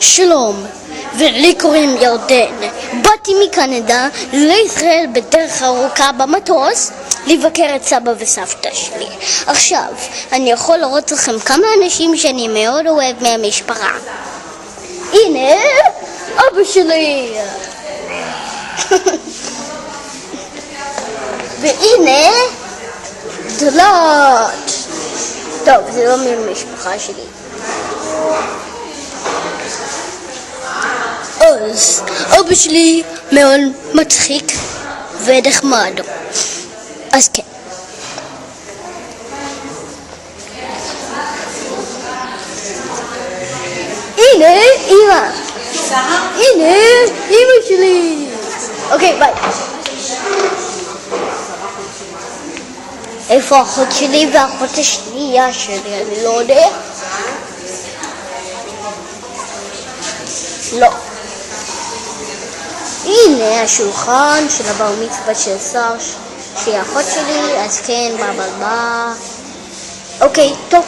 שלום, ולי קוראים ירדן. באתי מקנדה לישראל בדרך ארוכה במטוס לבקר את סבא וסבתא שלי. עכשיו, אני יכול לראות לכם כמה אנשים שאני מאוד אוהב מהמשפחה. הנה, אבא שלי. והנה, דלת. טוב, זה לא מהמשפחה שלי. אז אבא שלי מאוד מצחיק ונחמד. אז כן. הנה אמא. הנה אמא שלי. אוקיי, ביי. איפה האחות שלי והאחות השנייה שלי? אני לא יודע. לא. הנה השולחן של הבר מצווה של שר שהיא האחות שלי, אז כן, אוקיי, טוב.